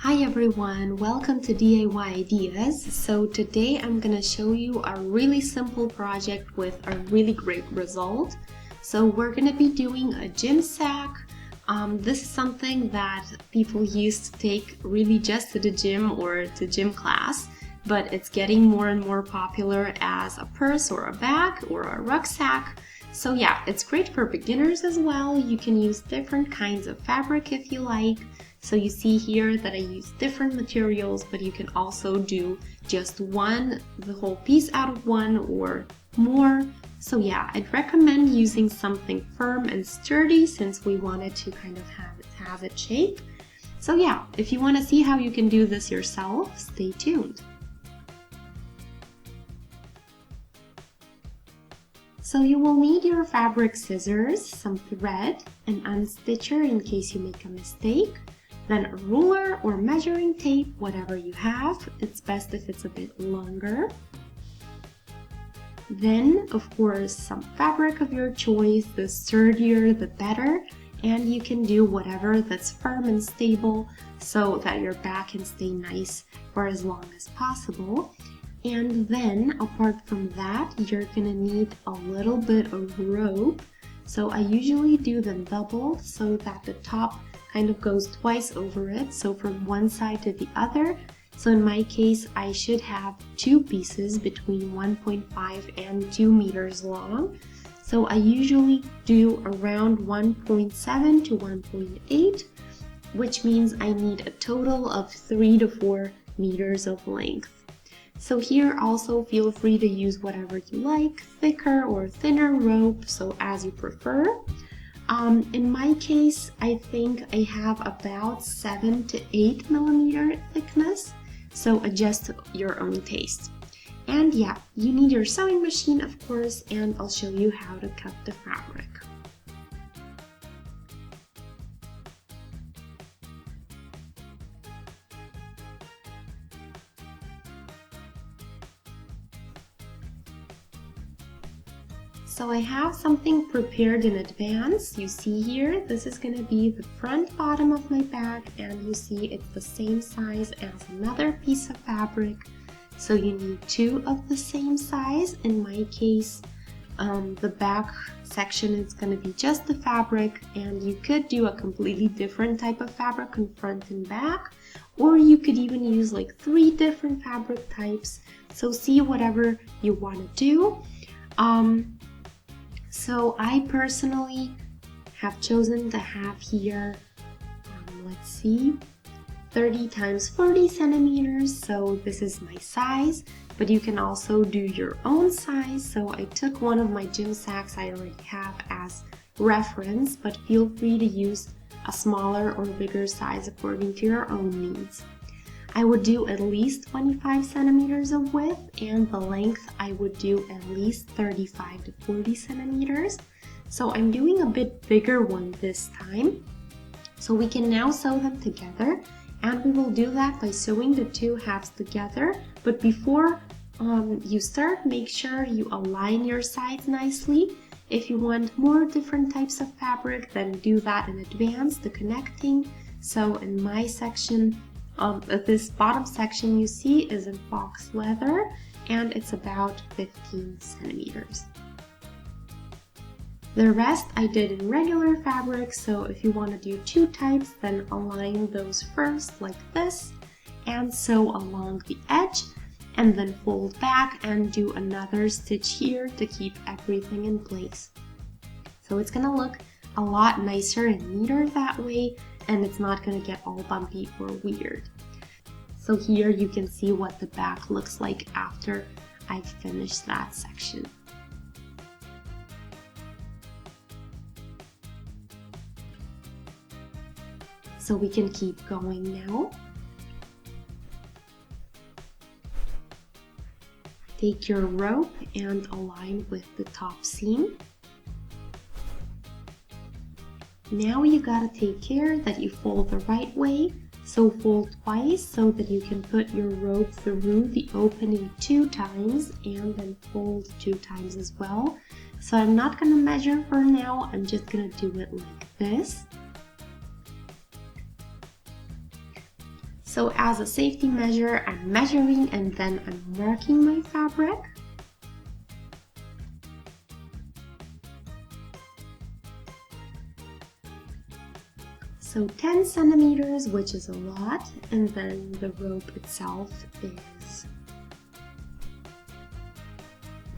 Hi everyone, welcome to DIY Ideas. So today I'm going to show you a really simple project with a really great result. So we're going to be doing a gym sack. This is something that people used to take really just to the gym or to gym class, but it's getting more and more popular as a purse or a bag or a rucksack. So yeah, it's great for beginners as well. You can use different kinds of fabric if you like. So you see here that I use different materials, but you can also do just one, the whole piece out of one or more. So yeah, I'd recommend using something firm and sturdy since we wanted to kind of have it shape. So yeah, if you want to see how you can do this yourself, stay tuned. So you will need your fabric scissors, some thread, an unstitcher in case you make a mistake, then a ruler or measuring tape, whatever you have. It's best if it's a bit longer. Then, of course, some fabric of your choice. The sturdier, the better. And you can do whatever that's firm and stable so that your bag can stay nice for as long as possible. And then, apart from that, you're gonna need a little bit of rope. So I usually do them double so that the top kind of goes twice over it, so from one side to the other. So in my case, I should have two pieces between 1.5 and 2 meters long. So I usually do around 1.7 to 1.8, which means I need a total of 3 to 4 meters of length. So here also feel free to use whatever you like, thicker or thinner rope, so as you prefer. In my case, I think I have about 7 to 8 millimeter thickness, so adjust your own taste. And yeah, you need your sewing machine, of course, and I'll show you how to cut the fabric. So I have something prepared in advance. You see here, this is going to be the front bottom of my bag, and you see it's the same size as another piece of fabric. So you need two of the same size. In my case, the back section is going to be just the fabric, and you could do a completely different type of fabric in front and back, or you could even use like 3 different fabric types. So see whatever you want to do. So I personally have chosen to have here, let's see, 30 times 40 centimeters. So this is my size, but you can also do your own size. So I took one of my gym sacks I already have as reference, but feel free to use a smaller or bigger size according to your own needs. I would do at least 25 centimeters of width, and the length I would do at least 35 to 40 centimeters. So I'm doing a bit bigger one this time. So we can now sew them together, and we will do that by sewing the two halves together. But before you start, make sure you align your sides nicely. If you want more different types of fabric, then do that in advance, the connecting. So in my section, this bottom section you see is in fox leather, and it's about 15 centimeters. The rest I did in regular fabric, so if you want to do 2 types, then align those first like this and sew along the edge, and then fold back and do another stitch here to keep everything in place. So it's gonna look a lot nicer and neater that way, and it's not going to get all bumpy or weird. So here you can see what the back looks like after I've finished that section. So we can keep going now. Take your rope and align with the top seam. Now you gotta take care that you fold the right way, so fold twice so that you can put your rope through the opening 2 times, and then fold 2 times as well. So I'm not gonna measure for now, I'm just gonna do it like this. So as a safety measure, I'm measuring and then I'm marking my fabric. So 10 centimeters, which is a lot, and then the rope itself is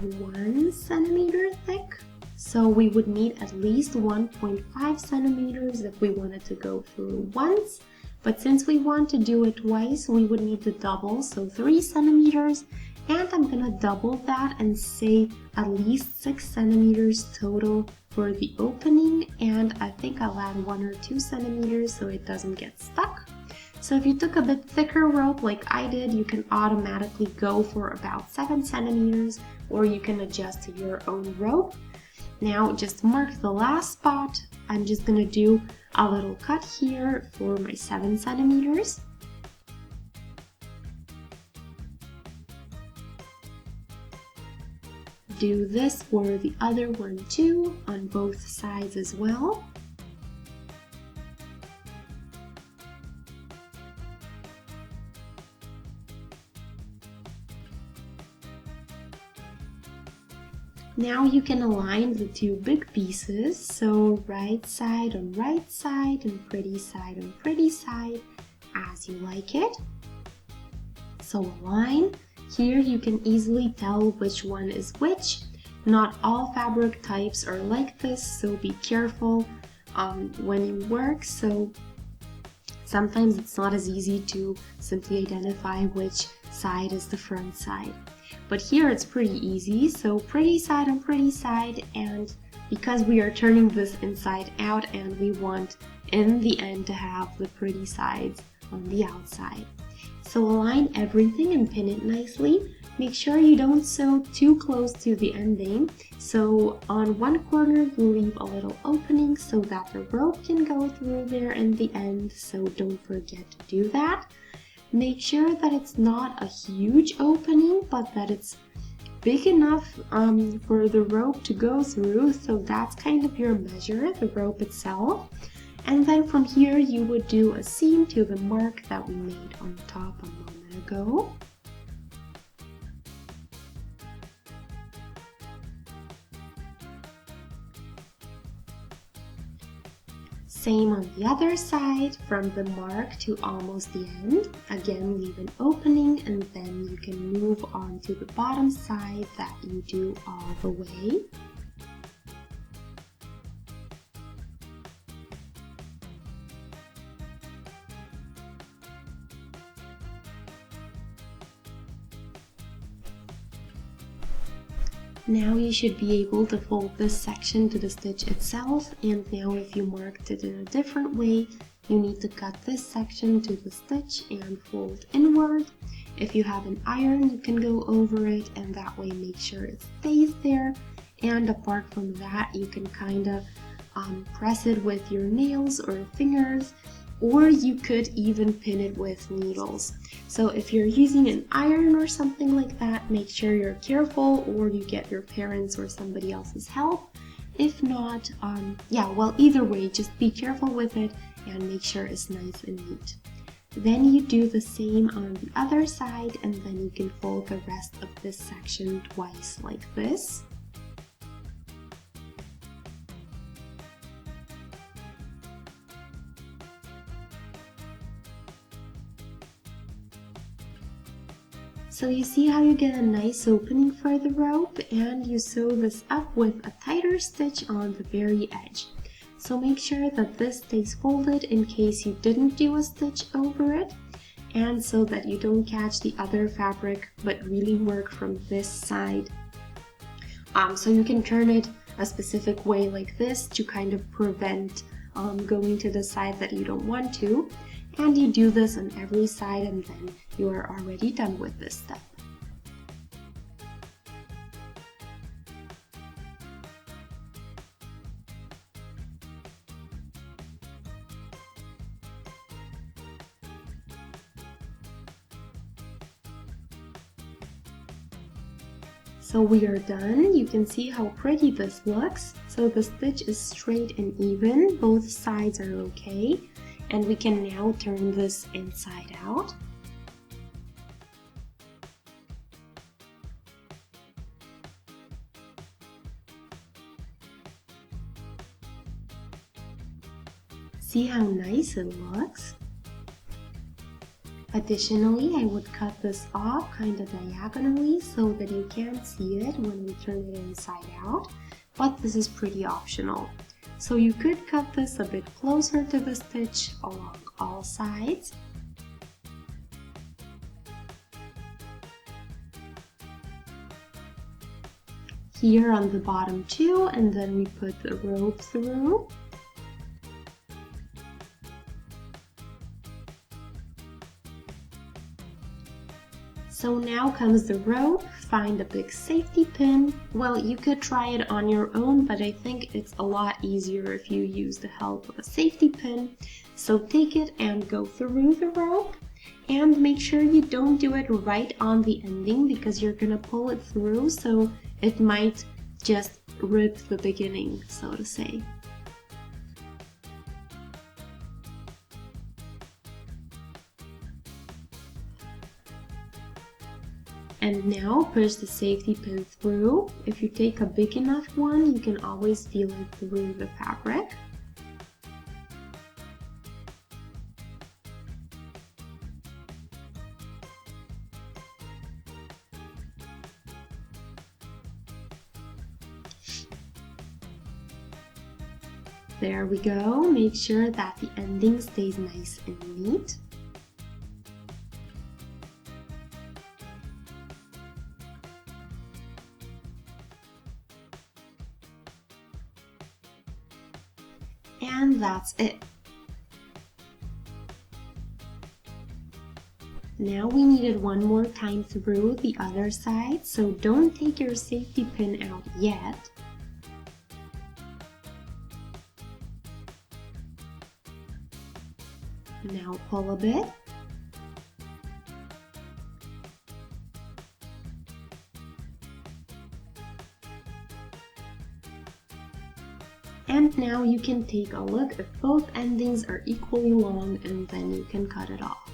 1 centimeter thick. So we would need at least 1.5 centimeters if we wanted to go through once. But since we want to do it twice, we would need the double, so 3 centimeters. And I'm gonna double that and say at least 6 centimeters total for the opening. And I think I'll add 1 or 2 centimeters so it doesn't get stuck. So if you took a bit thicker rope like I did, you can automatically go for about 7 centimeters, or you can adjust to your own rope. Now just mark the last spot. I'm just gonna do a little cut here for my 7 centimeters. Do this for the other one too, on both sides as well. Now you can align the two big pieces, so right side on right side and pretty side on pretty side, as you like it. So align. Here you can easily tell which one is which. Not all fabric types are like this, so be careful when you work. So sometimes it's not as easy to simply identify which side is the front side. But here it's pretty easy, so pretty side on pretty side, and because we are turning this inside out and we want in the end to have the pretty sides on the outside. So align everything and pin it nicely. Make sure you don't sew too close to the ending. So on one corner you leave a little opening so that the rope can go through there in the end, so don't forget to do that. Make sure that it's not a huge opening, but that it's big enough for the rope to go through, so that's kind of your measure, the rope itself. And then from here you would do a seam to the mark that we made on top a moment ago. Same on the other side, from the mark to almost the end. Again, leave an opening and then you can move on to the bottom side that you do all the way. Now you should be able to fold this section to the stitch itself, and now if you marked it in a different way, you need to cut this section to the stitch and fold inward. If you have an iron, you can go over it and that way make sure it stays there. And apart from that, you can kind of press it with your nails or fingers, or you could even pin it with needles. So if you're using an iron or something like that, make sure you're careful or you get your parents or somebody else's help. If not, either way, just be careful with it and make sure it's nice and neat. Then you do the same on the other side, and then you can fold the rest of this section twice like this. So you see how you get a nice opening for the rope, and you sew this up with a tighter stitch on the very edge. So make sure that this stays folded in case you didn't do a stitch over it, and so that you don't catch the other fabric but really work from this side. So you can turn it a specific way like this to kind of prevent going to the side that you don't want to. And you do this on every side and then you are already done with this step. So we are done. You can see how pretty this looks. So the stitch is straight and even, both sides are okay. And we can now turn this inside out. See how nice it looks? Additionally, I would cut this off kind of diagonally so that you can't see it when we turn it inside out, but this is pretty optional. So you could cut this a bit closer to the stitch along all sides. Here on the bottom too, and then we put the rope through. So now comes the rope. Find a big safety pin. Well, you could try it on your own, but I think it's a lot easier if you use the help of a safety pin. So take it and go through the rope, and make sure you don't do it right on the ending because you're gonna pull it through, so it might just rip the beginning, so to say. And now push the safety pin through. If you take a big enough one, you can always feel it through the fabric. There we go. Make sure that the ending stays nice and neat. And that's it. Now we need it one more time through the other side, so don't take your safety pin out yet. Now pull a bit. And now you can take a look if both endings are equally long, and then you can cut it off.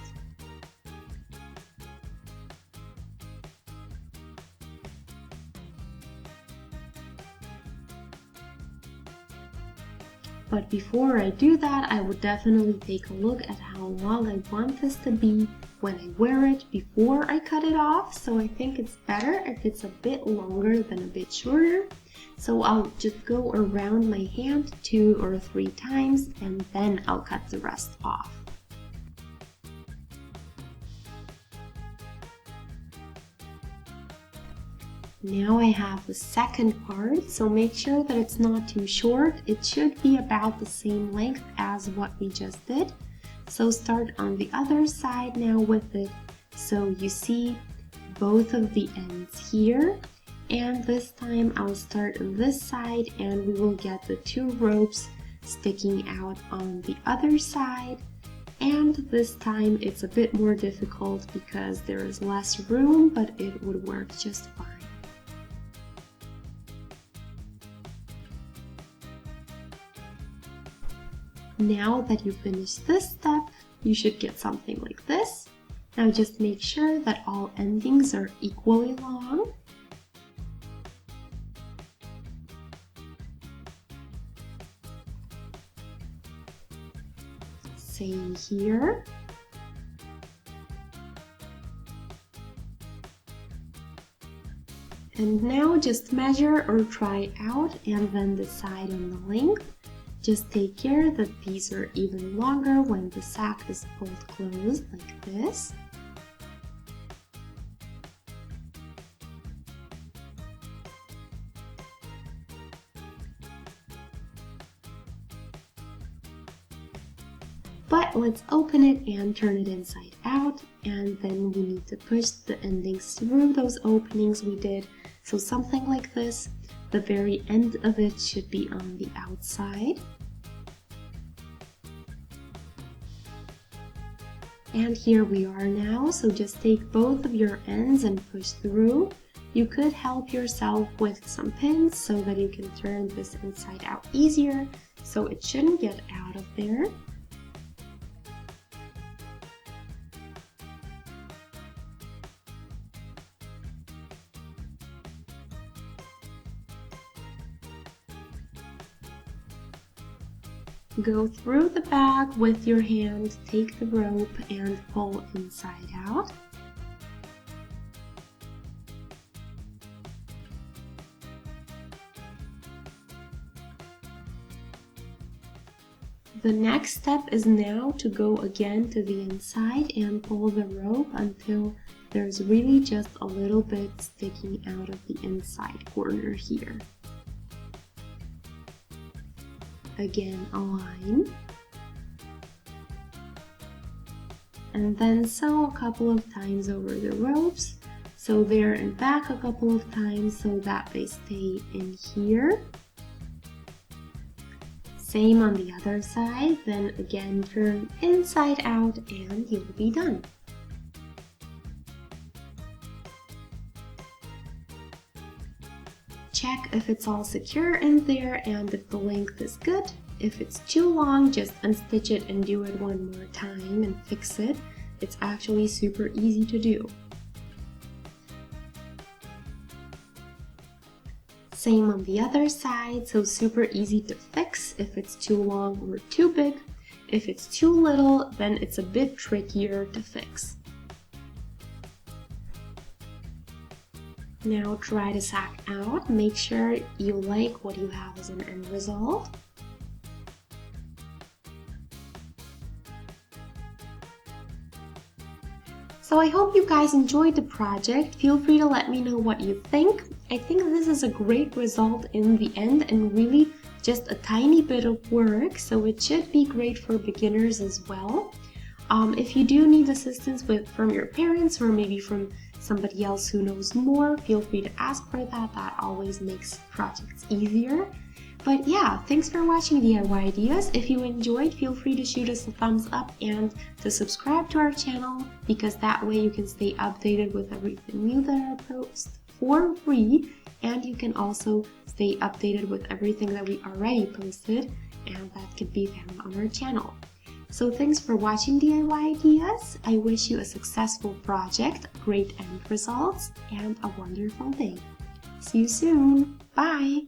But before I do that, I would definitely take a look at how long I want this to be when I wear it before I cut it off. So I think it's better if it's a bit longer than a bit shorter. So I'll just go around my hand 2 or 3 times, and then I'll cut the rest off. Now I have the second part, so make sure that it's not too short. It should be about the same length as what we just did. So start on the other side now with it. So you see both of the ends here. And this time I'll start on this side, and we will get the 2 ropes sticking out on the other side. And this time it's a bit more difficult because there is less room, but it would work just fine. Now that you finished this step, you should get something like this. Now just make sure that all endings are equally long. Same here. And now just measure or try out and then decide on the length. Just take care that these are even longer when the sack is pulled closed like this. But let's open it and turn it inside out, and then we need to push the endings through those openings we did. So something like this, the very end of it should be on the outside. And here we are now, so just take both of your ends and push through. You could help yourself with some pins so that you can turn this inside out easier, so it shouldn't get out of there. Go through the bag with your hand, take the rope and pull inside out. The next step is now to go again to the inside and pull the rope until there's really just a little bit sticking out of the inside corner here. Again, align. And then sew a couple of times over the ropes. Sew there and back a couple of times so that they stay in here. Same on the other side, then again turn inside out and you'll be done. Check if it's all secure in there and if the length is good. If it's too long, just unstitch it and do it one more time and fix it. It's actually super easy to do. Same on the other side, so super easy to fix if it's too long or too big. If it's too little, then it's a bit trickier to fix. Now try to sack out, make sure you like what you have as an end result. So I hope you guys enjoyed the project. Feel free to let me know what you think. I think this is a great result in the end and really just a tiny bit of work, so it should be great for beginners as well. If you do need assistance from your parents or maybe from somebody else who knows more, feel free to ask for that. That always makes projects easier. But yeah, thanks for watching DIY Ideas. If you enjoyed, feel free to shoot us a thumbs up and to subscribe to our channel, because that way you can stay updated with everything new that I post for free, and you can also stay updated with everything that we already posted and that can be found on our channel. So thanks for watching DIY Ideas. I wish you a successful project, great end results, and a wonderful day. See you soon. Bye!